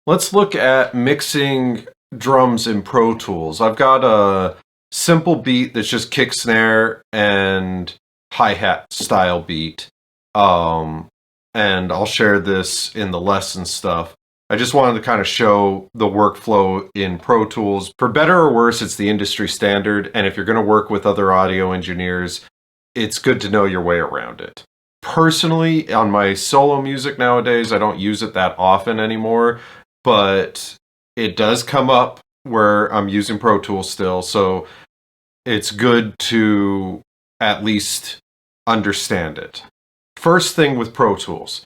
Let's look at mixing drums in Pro Tools. I've got a simple beat that's just kick, snare, and hi-hat style beat. And I'll share this in the lesson stuff. I just wanted to kind of show the workflow in Pro Tools. For better or worse, it's the industry standard, and if you're going to work with other audio engineers, it's good to know your way around it. Personally, on my solo music nowadays, I don't use it that often anymore, but it does come up where I'm using Pro Tools still, so it's good to at least understand it. First thing with Pro Tools,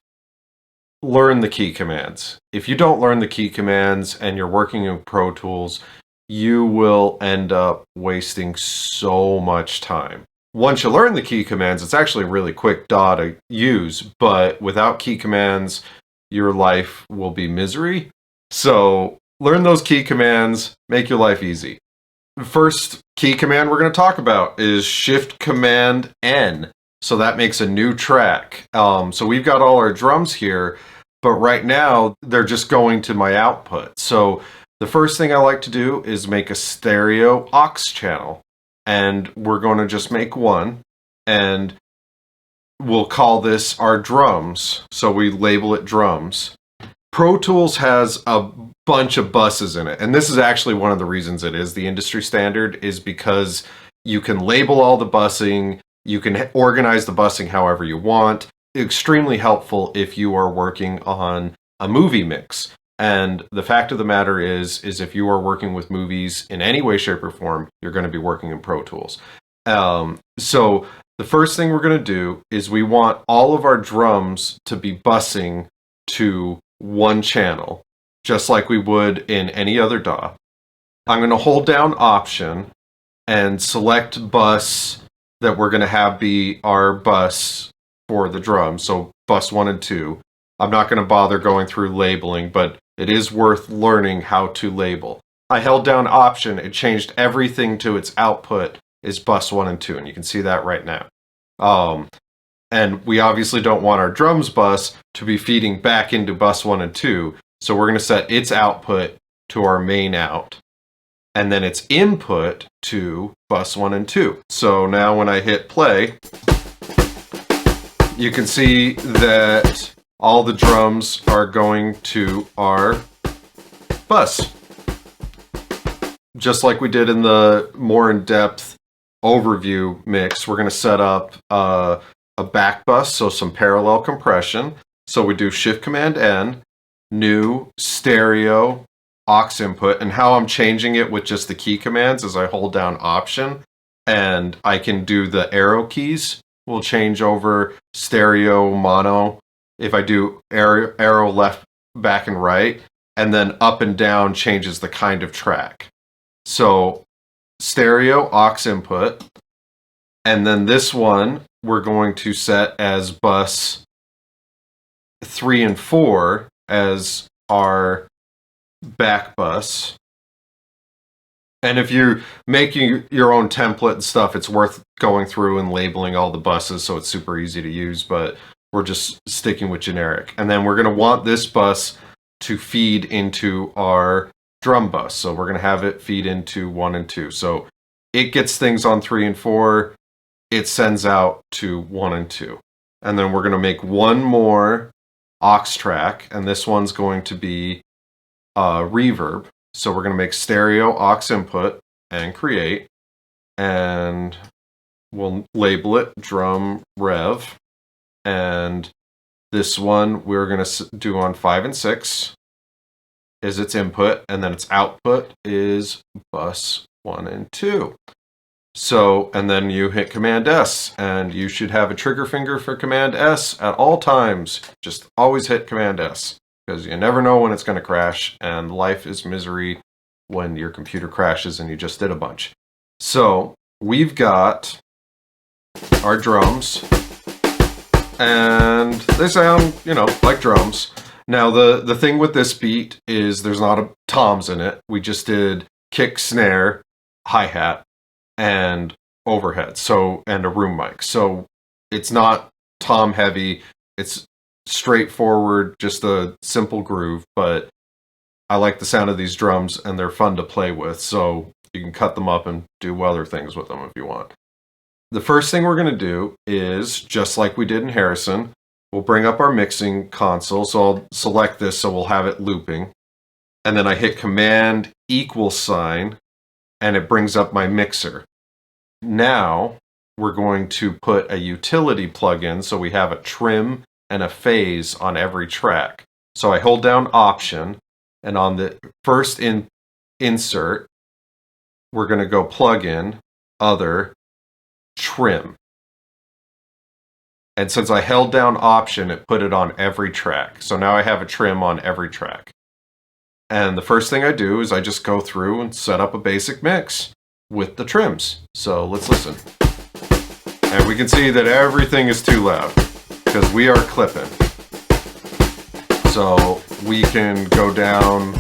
learn the key commands. If you don't learn the key commands and you're working in Pro Tools, you will end up wasting so much time. Once you learn the key commands, it's actually a really quick DAW to use, but without key commands, your life will be misery. So learn those key commands, make your life easy. The first key command we're going to talk about is Shift Command N. So that makes a new track. So we've got all our drums here, but right now they're just going to my output. So the first thing I like to do is make a stereo aux channel. And we're going to just make one, and we'll call this our drums. So we label it drums. Pro Tools has a bunch of buses in it, and this is actually one of the reasons it is the industry standard, is because you can label all the busing, you can organize the busing however you want. Extremely helpful if you are working on a movie mix. And the fact of the matter is if you are working with movies in any way, shape, or form, you're going to be working in Pro Tools. So the first thing we're going to do is we want all of our drums to be busing to one channel, just like we would in any other DAW. I'm going to hold down Option and select bus that we're going to have be our bus for the drums. So bus 1 and 2. I'm not going to bother going through labeling, but it is worth learning how to label. I held down Option, it changed everything to its output is bus 1 and 2, and you can see that right now. And we obviously don't want our drums bus to be feeding back into bus 1 and 2, so we're going to set its output to our main out, and then its input to bus 1 and 2. So now when I hit play, you can see that all the drums are going to our bus. Just like we did in the more in-depth overview mix, we're going to set up a back bus, so some parallel compression. So we do Shift Command N, new stereo aux input, and how I'm changing it with just the key commands is I hold down Option, and I can do the arrow keys. We'll change over stereo, mono. If I do arrow left, back, and right, and then up and down changes the kind of track. So stereo aux input, and then this one we're going to set as bus 3 and 4 as our back bus. And if you're making your own template and stuff, it's worth going through and labeling all the buses so it's super easy to use, but we're just sticking with generic. And then we're going to want this bus to feed into our drum bus. So we're going to have it feed into 1 and 2. So it gets things on 3 and 4. It sends out to 1 and 2. And then we're going to make one more aux track. And this one's going to be reverb. So we're going to make stereo aux input and create. And we'll label it drum rev. And this one we're going to do on 5 and 6 is its input, and then its output is bus 1 and 2. So, and then you hit Command S, and you should have a trigger finger for Command S at all times. Just always hit Command S, because you never know when it's going to crash, and life is misery when your computer crashes and you just did a bunch. So, we've got our drums, and they sound, like drums. Now, the thing with this beat is there's not a toms in it. We just did kick, snare, hi-hat, and overhead, and a room mic. So it's not tom heavy. It's straightforward, just a simple groove, but I like the sound of these drums and they're fun to play with, so you can cut them up and do other things with them if you want. The first thing we're going to do is, just like we did in Harrison, we'll bring up our mixing console. So I'll select this so we'll have it looping. And then I hit Command =, and it brings up my mixer. Now we're going to put a utility plugin so we have a trim and a phase on every track. So I hold down Option, and on the first insert, we're going to go Plugin, Other, Trim. And since I held down Option, it put it on every track. So now I have a trim on every track. And the first thing I do is I just go through and set up a basic mix with the trims. So let's listen. And we can see that everything is too loud because we are clipping. So we can go down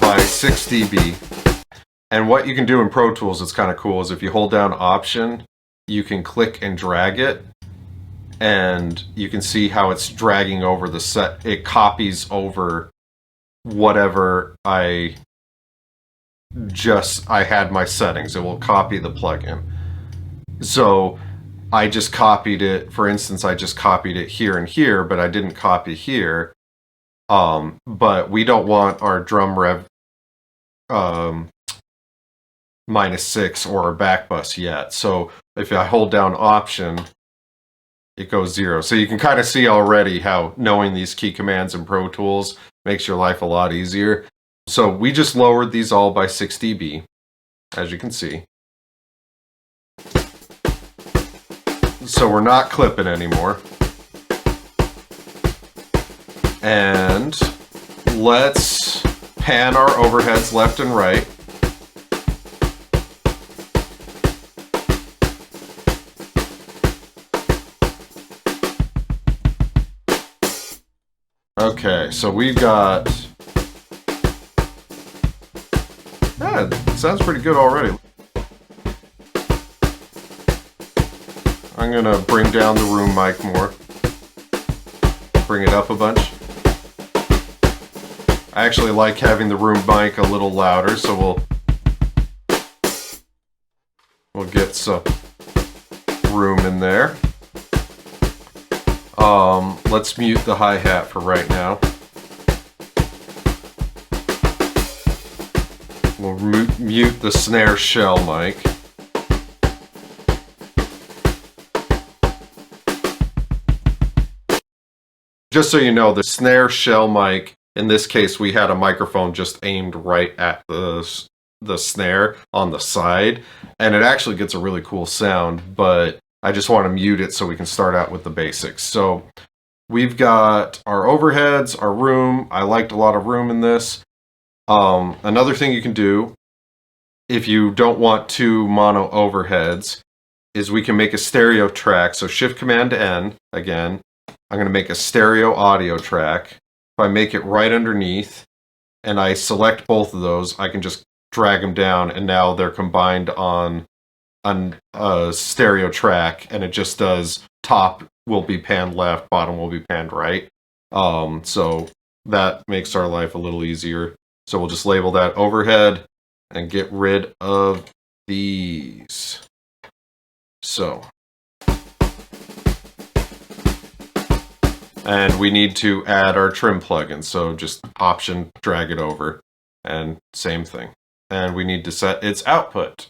by 6 dB. And what you can do in Pro Tools that's kind of cool is if you hold down Option, you can click and drag it. And you can see how it's dragging over the set. It copies over whatever I had my settings. It will copy the plugin. So I just copied it. For instance, I just copied it here and here, but I didn't copy here. But we don't want our drum rev -6 or a back bus yet. So if I hold down Option, it goes 0. So you can kind of see already how knowing these key commands in Pro Tools makes your life a lot easier. So we just lowered these all by 6 dB, as you can see. So we're not clipping anymore. And let's pan our overheads left and right. Okay, so we've got... Yeah, it sounds pretty good already. I'm gonna bring down the room mic more. Bring it up a bunch. I actually like having the room mic a little louder, so we'll get some room in there. Let's mute the hi-hat for right now. We'll mute the snare shell mic. Just so you know, the snare shell mic, in this case, we had a microphone just aimed right at the snare on the side, and it actually gets a really cool sound, but I just want to mute it so we can start out with the basics. So we've got our overheads, our room. I liked a lot of room in this. Another thing you can do, if you don't want 2 mono overheads, is we can make a stereo track. So Shift-Command-N, again, I'm going to make a stereo audio track. If I make it right underneath, and I select both of those, I can just drag them down, and now they're combined on a stereo track, and it just does top will be panned left, bottom will be panned right. So that makes our life a little easier. So we'll just label that overhead and get rid of these. So, and we need to add our trim plugin. So just Option, drag it over, and same thing. And we need to set its output.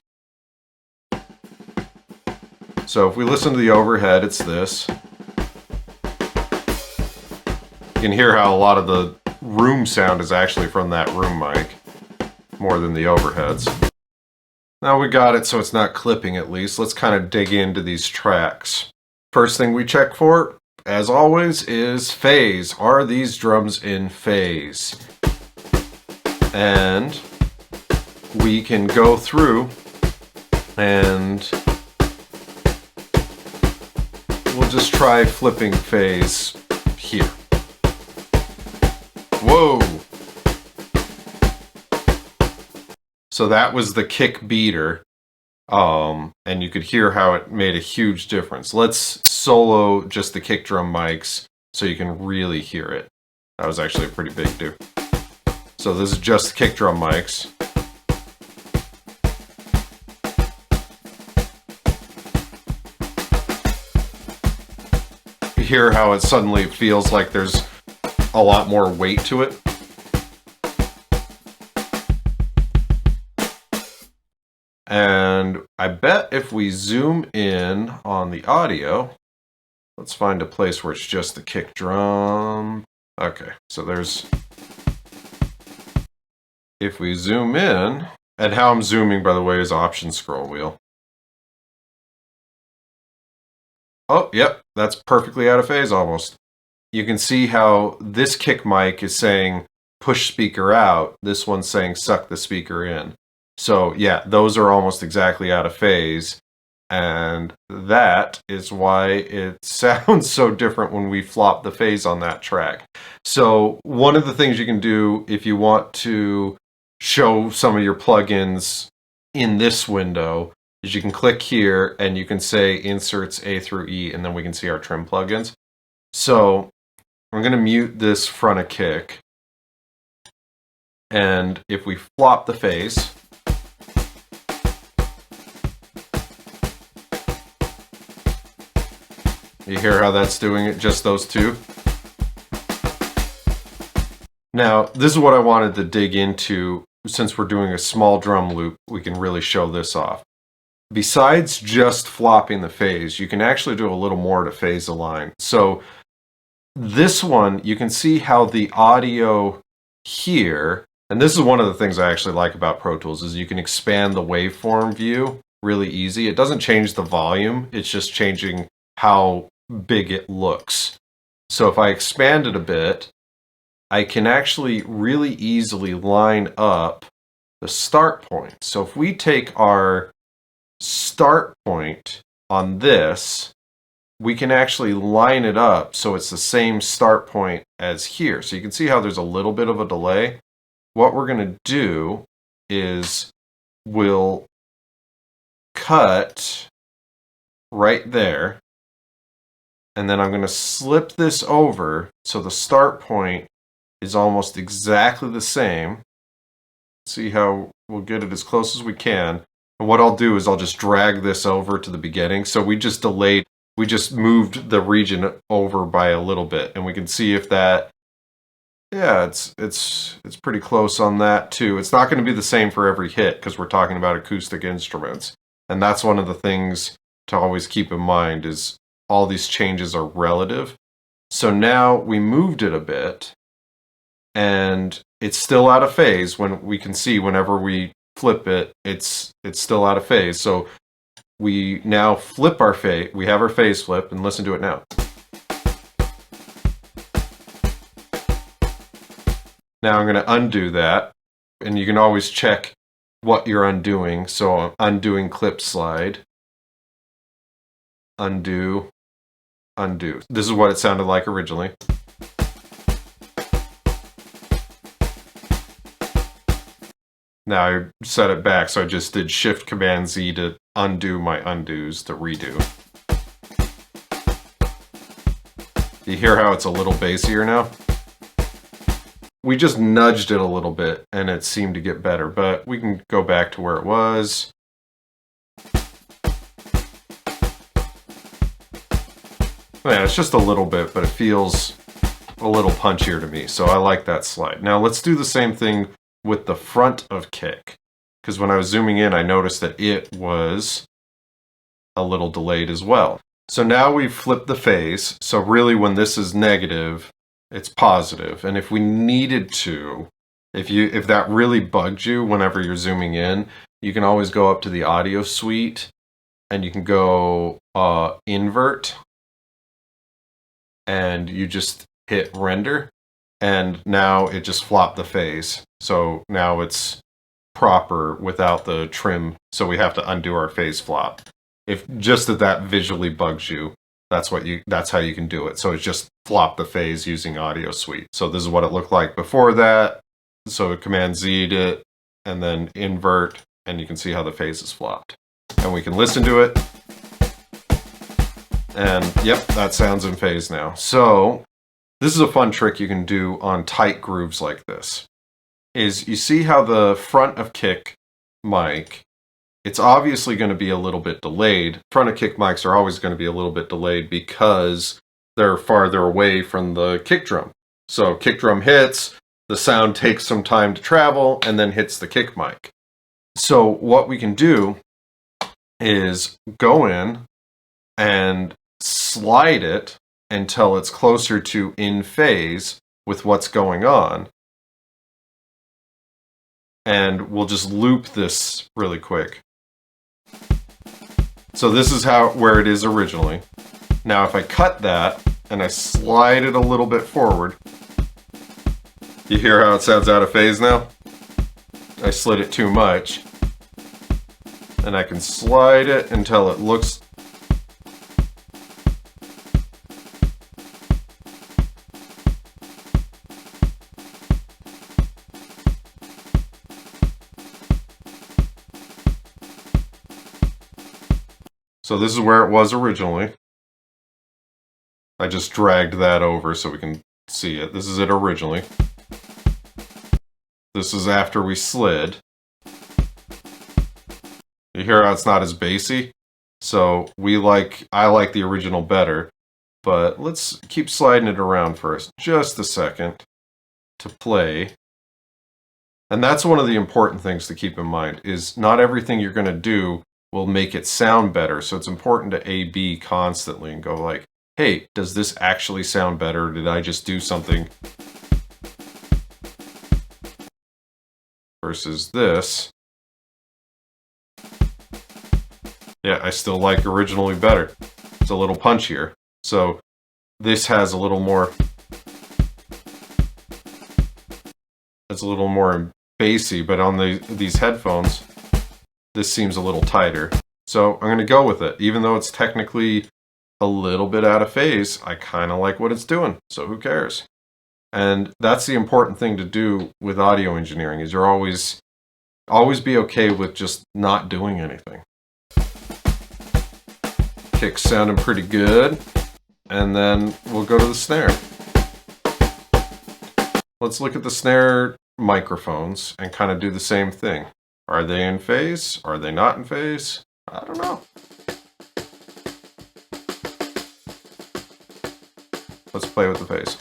So if we listen to the overhead, it's this. You can hear how a lot of the room sound is actually from that room mic, more than the overheads. Now we got it so it's not clipping at least. Let's kind of dig into these tracks. First thing we check for, as always, is phase. Are these drums in phase? And we can go through and we'll just try flipping phase here. Whoa! So that was the kick beater, and you could hear how it made a huge difference. Let's solo just the kick drum mics so you can really hear it. That was actually a pretty big do. So this is just kick drum mics. You hear how it suddenly feels like there's a lot more weight to it. And I bet if we zoom in on the audio, let's find a place where it's just the kick drum. Okay, so there's, if we zoom in, and how I'm zooming, by the way, is Option scroll wheel. Oh, yep, that's perfectly out of phase almost. You can see how this kick mic is saying push speaker out. This one's saying suck the speaker in. So yeah, those are almost exactly out of phase. And that is why it sounds so different when we flop the phase on that track. So one of the things you can do if you want to show some of your plugins in this window is you can click here and you can say inserts A through E, and then we can see our trim plugins. So I'm going to mute this front of kick. And if we flop the phase, you hear how that's doing it, just those two? Now, this is what I wanted to dig into. Since we're doing a small drum loop, we can really show this off. Besides just flopping the phase, you can actually do a little more to phase align. So this one, you can see how the audio here, and this is one of the things I actually like about Pro Tools, is you can expand the waveform view really easy. It doesn't change the volume, it's just changing how big it looks. So if I expand it a bit, I can actually really easily line up the start point. So if we take our start point on this, we can actually line it up so it's the same start point as here. So you can see how there's a little bit of a delay. What we're going to do is we'll cut right there, and then I'm going to slip this over so the start point is almost exactly the same. See how we'll get it as close as we can. And what I'll do is I'll just drag this over to the beginning. So we just delayed, we just moved the region over by a little bit, and we can see if that, yeah, it's pretty close on that too. It's not going to be the same for every hit because we're talking about acoustic instruments. And that's one of the things to always keep in mind is all these changes are relative. So now we moved it a bit, and it's still out of phase. When we can see whenever we flip it, it's still out of phase. So we now flip our phase. We have our phase flip, and listen to it now. Now I'm going to undo that, and you can always check what you're undoing. So I'm undoing clip slide, undo, undo. This is what it sounded like originally. Now I set it back, so I just did Shift Command Z to undo my undos to redo. You hear how it's a little bassier now? We just nudged it a little bit and it seemed to get better, but we can go back to where it was. Man, it's just a little bit, but it feels a little punchier to me, so I like that slide. Now let's do the same thing with the front of kick, because when I was zooming in, I noticed that it was a little delayed as well. So now we've flipped the phase, so really when this is negative, it's positive. And if we needed to, if that really bugged you whenever you're zooming in, you can always go up to the audio suite and you can go invert, and you just hit render, and now it just flopped the phase. So now it's proper without the trim, so we have to undo our phase flop. If just that visually bugs you, that's how you can do it. So it's just flop the phase using Audio Suite. So this is what it looked like before that. So Command Z'd it and then invert, and you can see how the phase is flopped. And we can listen to it. And yep, that sounds in phase now. So this is a fun trick you can do on tight grooves like this. is you see how the front of kick mic, it's obviously going to be a little bit delayed. Front of kick mics are always going to be a little bit delayed because they're farther away from the kick drum. So kick drum hits, the sound takes some time to travel, and then hits the kick mic. So what we can do is go in and slide it until it's closer to in phase with what's going on. And we'll just loop this really quick. So this is where it is originally. Now if I cut that and I slide it a little bit forward, you hear how it sounds out of phase now? I slid it too much. And I can slide it until it looks... So this is where it was originally. I just dragged that over so we can see it. This is it originally. This is after we slid. You hear how it's not as bassy? So I like the original better. But let's keep sliding it around for just a second to play. And that's one of the important things to keep in mind, is not everything you're going to do will make it sound better. So it's important to A/B constantly and go like, hey, does this actually sound better? Or did I just do something versus this? Yeah, I still like originally better. It's a little punchier. So this has a little more, it's a little more bassy, but on these headphones, this seems a little tighter. So I'm going to go with it. Even though it's technically a little bit out of phase, I kind of like what it's doing. So who cares? And that's the important thing to do with audio engineering, is you're always be okay with just not doing anything. Kick's sounding pretty good. And then we'll go to the snare. Let's look at the snare microphones and kind of do the same thing. Are they in phase? Are they not in phase? I don't know. Let's play with the phase.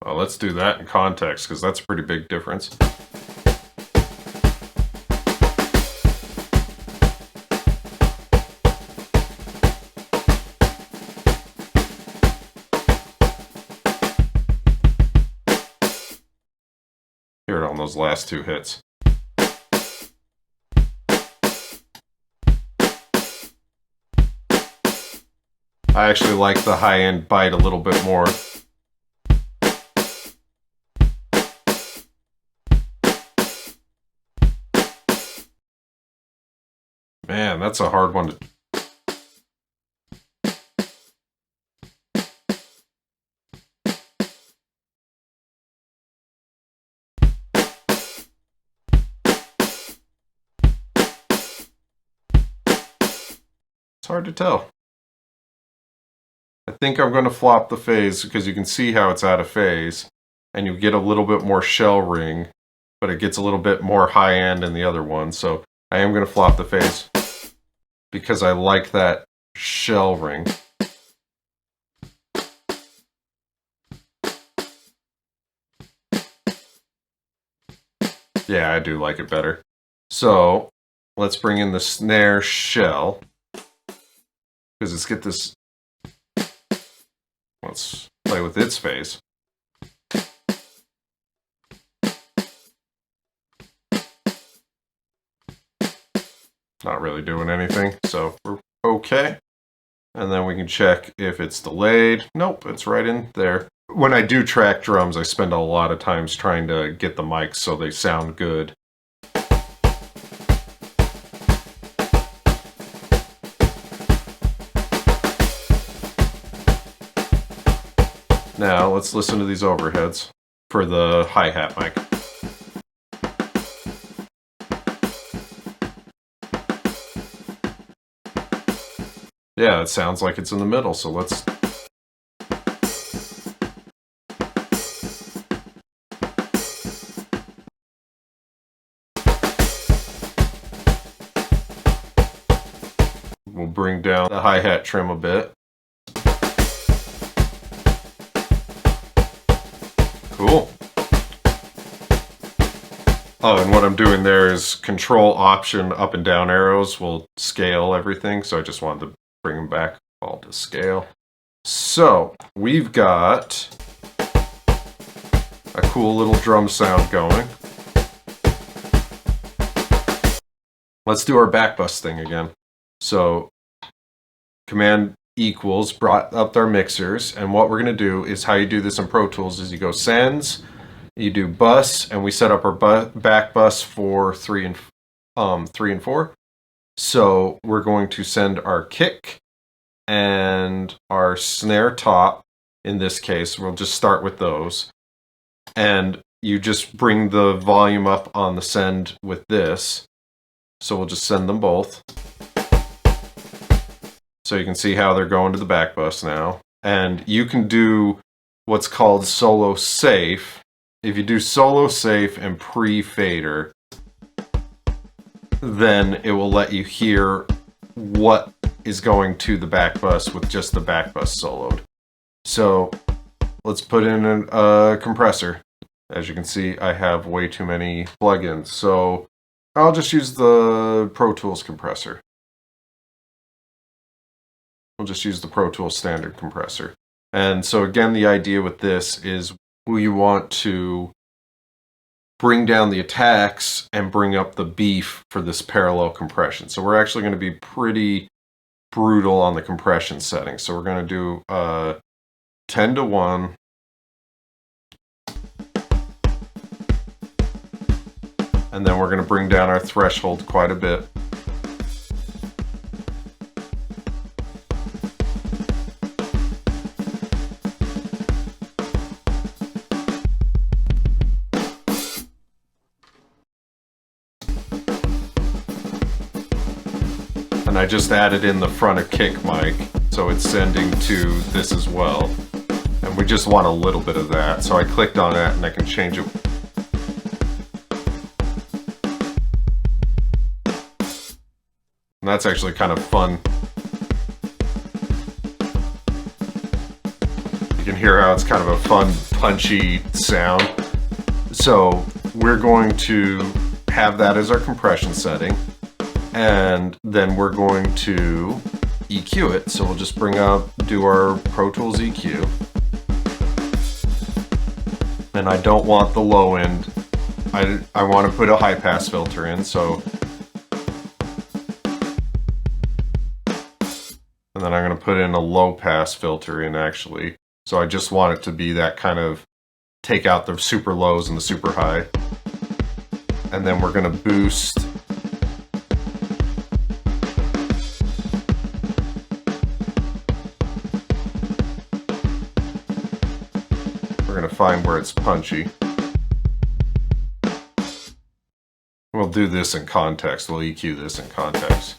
Well, let's do that in context, because that's a pretty big difference. Hear it on those last two hits. I actually like the high-end bite a little bit more. Man, that's a hard one to... It's hard to tell. I think I'm going to flop the phase because you can see how it's out of phase, and you get a little bit more shell ring, but it gets a little bit more high end in the other one. So I am going to flop the phase because I like that shell ring. Yeah, I do like it better. So let's bring in the snare shell, because let's get this. Let's play with its phase. Not really doing anything, so we're okay. And then we can check if it's delayed. Nope, it's right in there. When I do track drums, I spend a lot of times trying to get the mics so they sound good. Now let's listen to these overheads for the hi-hat mic. Yeah, it sounds like it's in the middle, so let's... We'll bring down the hi-hat trim a bit. Cool. Oh, and what I'm doing there is Control Option up and down arrows will scale everything, so I just wanted to bring them back all to scale. So, we've got a cool little drum sound going. Let's do our back bus thing again. So, Command equals brought up our mixers, and what we're going to do is how you do this in Pro Tools is you go sends, you do bus, and we set up our back bus for 3 and 4. So we're going to send our kick and our snare top. In this case, we'll just start with those, and you just bring the volume up on the send with this. So we'll just send them both. So you can see how they're going to the back bus now. And you can do what's called solo safe. If you do solo safe and pre-fader, then it will let you hear what is going to the back bus with just the back bus soloed. So let's put in a compressor. As you can see, I have way too many plugins. So I'll just use the Pro Tools compressor. We'll just use the Pro Tools standard compressor. And so again, the idea with this is we want to bring down the attacks and bring up the beef for this parallel compression. So we're actually going to be pretty brutal on the compression setting. So we're going to do 10 to 1. And then we're going to bring down our threshold quite a bit. And I just added in the front of kick mic, so it's sending to this as well. And we just want a little bit of that, so I clicked on that and I can change it. And that's actually kind of fun. You can hear how it's kind of a fun, punchy sound. So we're going to have that as our compression setting. And then we're going to EQ it. So we'll just do our Pro Tools EQ. And I don't want the low end. I want to put a high pass filter in, so. And then I'm going to put in a low pass filter in actually. So I just want it to be that kind of take out the super lows and the super high. And then we're going to boost. We're going to find where it's punchy. We'll do this in context. We'll EQ this in context.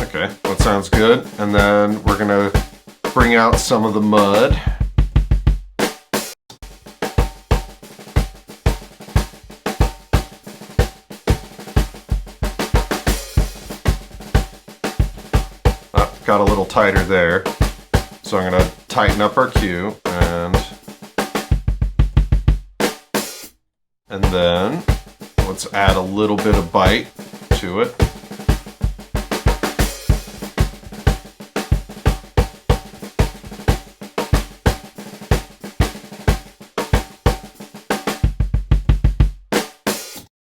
Okay, that sounds good. And then we're going to bring out some of the mud. Got a little tighter there. So I'm going to tighten up our Q and then let's add a little bit of bite to it.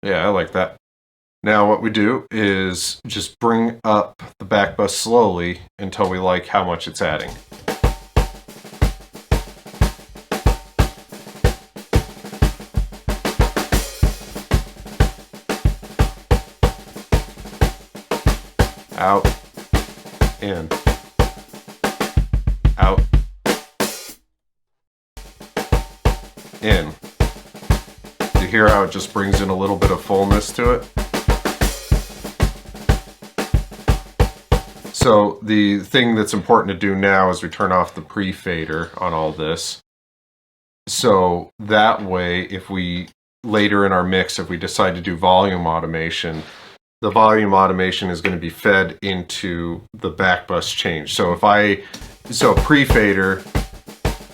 Yeah, I like that. Now what we do is just bring up the back bus slowly until we like how much it's adding. Out, in, out, in. You hear how it just brings in a little bit of fullness to it? So the thing that's important to do now is we turn off the pre-fader on all this. So that way, if we later in our mix, if we decide to do volume automation, the volume automation is going to be fed into the back bus change. So pre-fader,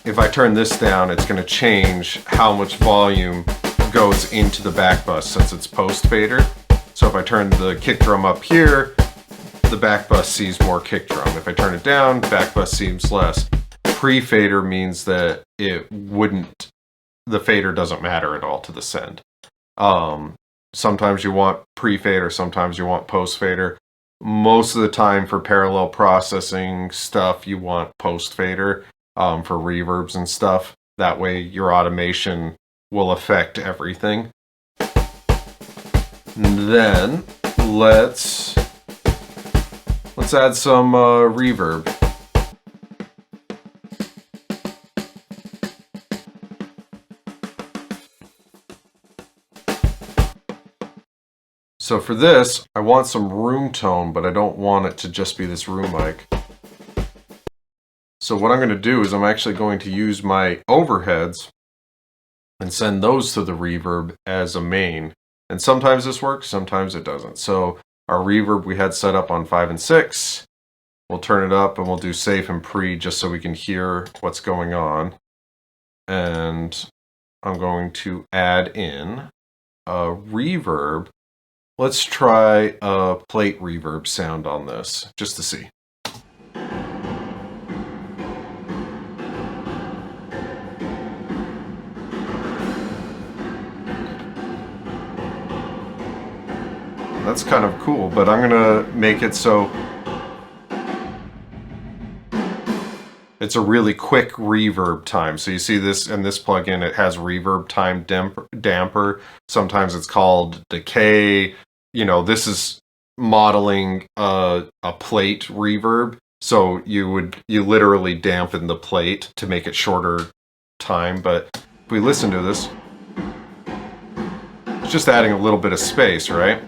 if I turn this down, it's going to change how much volume goes into the back bus since it's post fader. So if I turn the kick drum up here, the back bus sees more kick drum. If I turn it down, back bus sees less. Pre-fader means that the fader doesn't matter at all to the send. Sometimes you want pre-fader, sometimes you want post-fader. Most of the time for parallel processing stuff, you want post-fader for reverbs and stuff. That way your automation will affect everything. And then let's add some reverb. So for this, I want some room tone, but I don't want it to just be this room mic. So what I'm going to do is I'm actually going to use my overheads and send those to the reverb as a main. And sometimes this works, sometimes it doesn't. So our reverb we had set up on 5 and 6. We'll turn it up and we'll do safe and pre just so we can hear what's going on. And I'm going to add in a reverb. Let's try a plate reverb sound on this, just to see. That's kind of cool, but I'm gonna make it so it's a really quick reverb time. So you see this in this plugin, it has reverb time damper. Sometimes it's called decay. You know, this is modeling a plate reverb. So you literally dampen the plate to make it shorter time. But if we listen to this, it's just adding a little bit of space, right?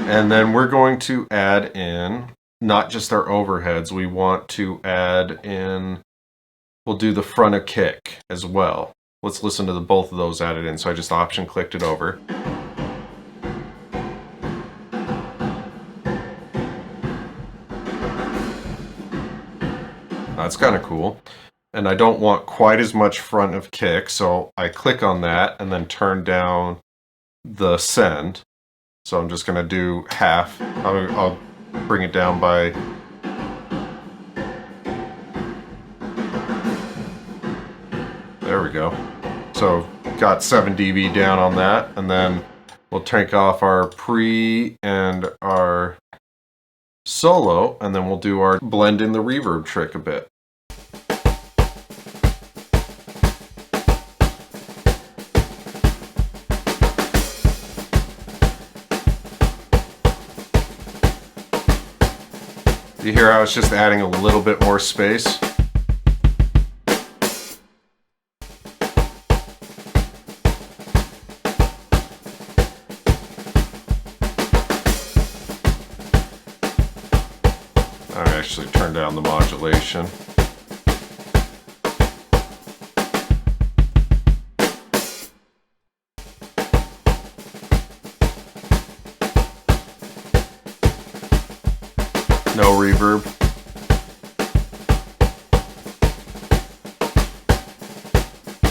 And then we're going to add in not just our overheads, we want to add in, we'll do the front of kick as well. Let's listen to both of those added in. So I just option clicked it over. That's kind of cool. And I don't want quite as much front of kick, so I click on that and then turn down the send. So I'm just going to do half. I'll bring it down by there we go. So got 7 dB down on that, and then we'll take off our pre and our solo, and then we'll do our blend in the reverb trick a bit. You hear how it's just adding a little bit more space? I actually turned down the modulation. No reverb.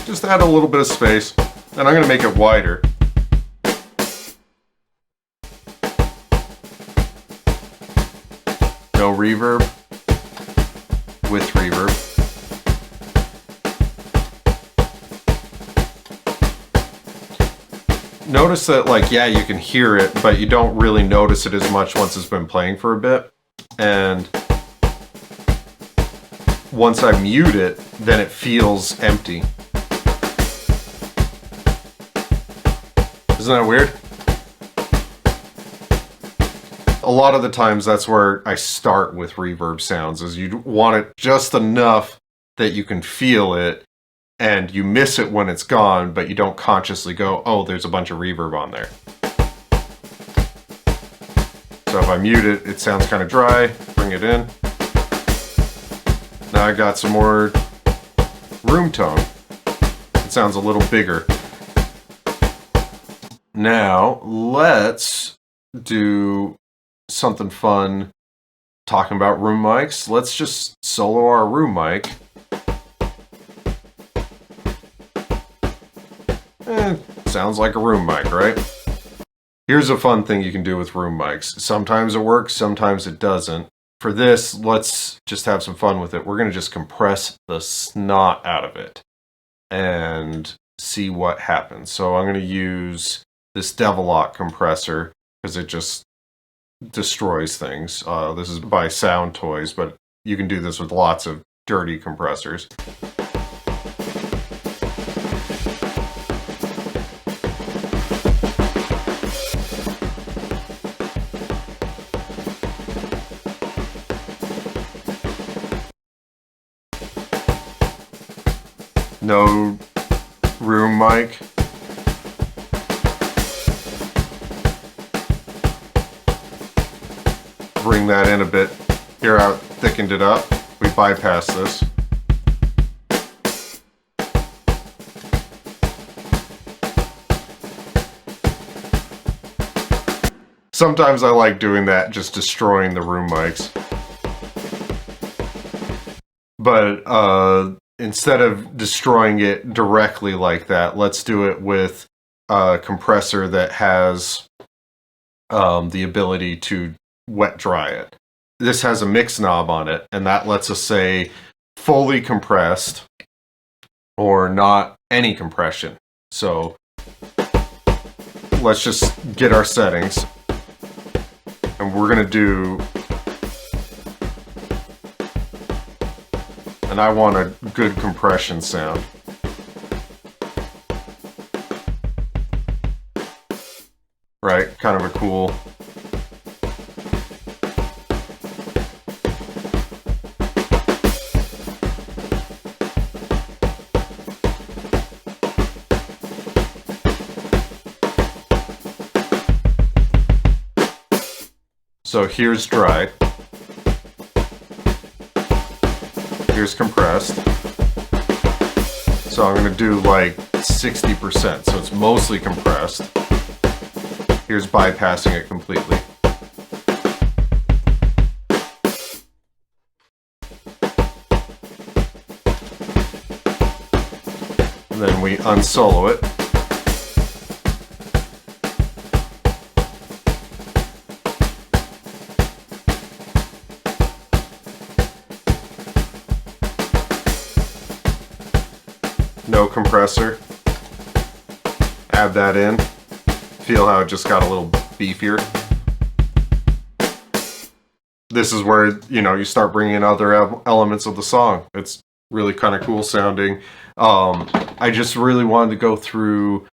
Just add a little bit of space, and I'm going to make it wider. No reverb with reverb. Notice that, like, yeah, you can hear it, but you don't really notice it as much once it's been playing for a bit. And once I mute it, then it feels empty. Isn't that weird? A lot of the times that's where I start with reverb sounds, is you want it just enough that you can feel it, and you miss it when it's gone, but you don't consciously go, oh, there's a bunch of reverb on there. So if I mute it, it sounds kind of dry. Bring it in. Now I got some more room tone. It sounds a little bigger. Now let's do something fun talking about room mics. Let's just solo our room mic. Sounds like a room mic, right? Here's a fun thing you can do with room mics. Sometimes it works, sometimes it doesn't. For this, let's just have some fun with it. We're going to just compress the snot out of it and see what happens. So I'm going to use this Devil-Lock compressor because it just destroys things. This is by Sound Toys, but you can do this with lots of dirty compressors. No room mic. Bring that in a bit. Here I thickened it up. We bypass this. Sometimes I like doing that, just destroying the room mics. But instead of destroying it directly like that, let's do it with a compressor that has the ability to wet dry it. This has a mix knob on it, and that lets us say fully compressed or not any compression. So let's just get our settings, and we're going to do, and I want a good compression sound. Right, kind of a cool. So here's dry. Here's compressed. So I'm going to do like 60%, so it's mostly compressed. Here's bypassing it completely. And then we unsolo it. No compressor. Add that in. Feel how it just got a little beefier. This is where, you start bringing in other elements of the song. It's really kind of cool sounding. I just really wanted to go through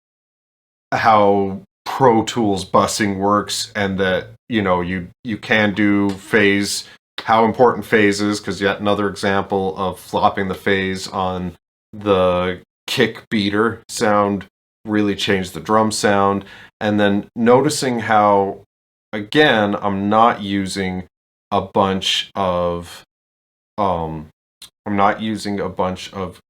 how Pro Tools busing works, and that, you can do phase, how important phase is, because yet another example of flopping the phase on the kick beater sound really changed the drum sound. And then noticing how, again, I'm not using a bunch of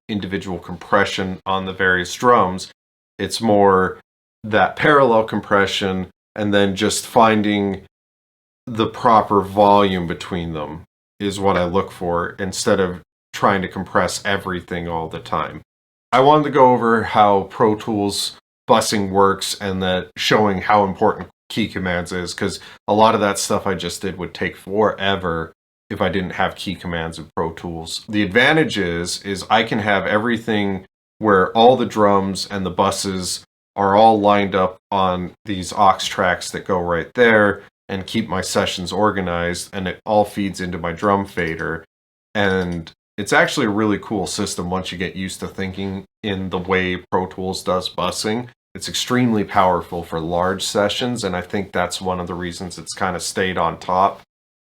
individual compression on the various drums. It's more that parallel compression, and then just finding the proper volume between them is what I look for, instead of trying to compress everything all the time. I wanted to go over how Pro Tools busing works, and that showing how important key commands is, because a lot of that stuff I just did would take forever if I didn't have key commands in Pro Tools. The advantage is I can have everything where all the drums and the buses are all lined up on these aux tracks that go right there, and keep my sessions organized, and it all feeds into my drum fader. And it's actually a really cool system once you get used to thinking in the way Pro Tools does busing. It's extremely powerful for large sessions, and I think that's one of the reasons it's kind of stayed on top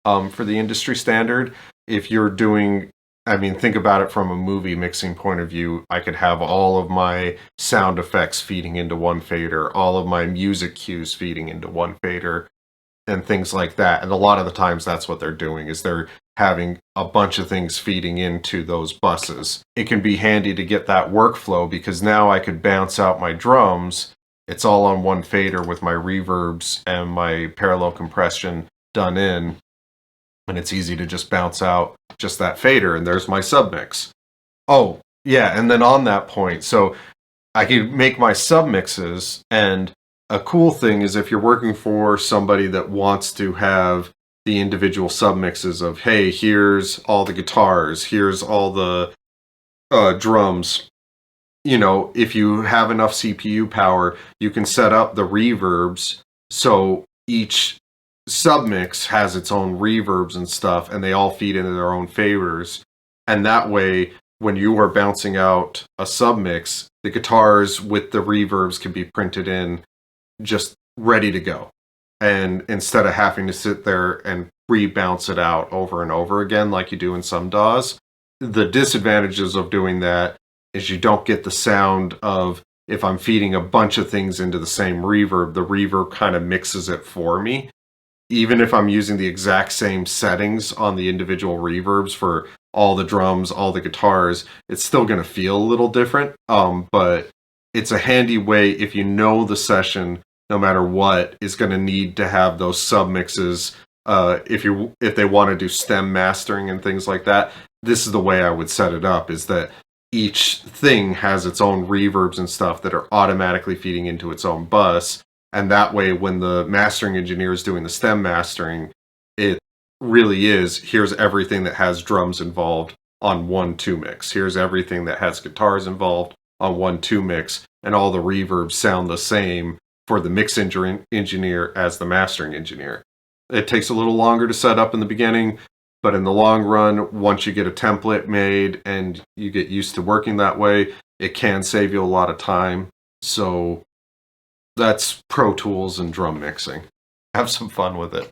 for the industry standard. If you're doing I mean, think about it from a movie mixing point of view. I could have all of my sound effects feeding into one fader, all of my music cues feeding into one fader, and things like that. And a lot of the times that's what they're doing, is they're having a bunch of things feeding into those buses. It can be handy to get that workflow, because now I could bounce out my drums. It's all on one fader with my reverbs and my parallel compression done in. And it's easy to just bounce out just that fader, and there's my submix. Oh, yeah, and then on that point, so I could make my submixes, and a cool thing is if you're working for somebody that wants to have the individual submixes of, hey, here's all the guitars, here's all the drums. You know, if you have enough CPU power, you can set up the reverbs so each submix has its own reverbs and stuff, and they all feed into their own favors. And that way, when you are bouncing out a submix, the guitars with the reverbs can be printed in just ready to go. And instead of having to sit there and rebounce it out over and over again like you do in some DAWs, the disadvantages of doing that is you don't get the sound of, if I'm feeding a bunch of things into the same reverb, the reverb kind of mixes it for me. Even if I'm using the exact same settings on the individual reverbs for all the drums, all the guitars, it's still going to feel a little different. But it's a handy way, if you know the session, no matter what, is going to need to have those submixes. If they want to do stem mastering and things like that, this is the way I would set it up, is that each thing has its own reverbs and stuff that are automatically feeding into its own bus. And that way, when the mastering engineer is doing the stem mastering, it really is, here's everything that has drums involved on 1-2 mix. Here's everything that has guitars involved on 1-2 mix. And all the reverbs sound the same for the mix engineer as the mastering engineer. It takes a little longer to set up in the beginning, but in the long run, once you get a template made and you get used to working that way, it can save you a lot of time. So that's Pro Tools and drum mixing. Have some fun with it.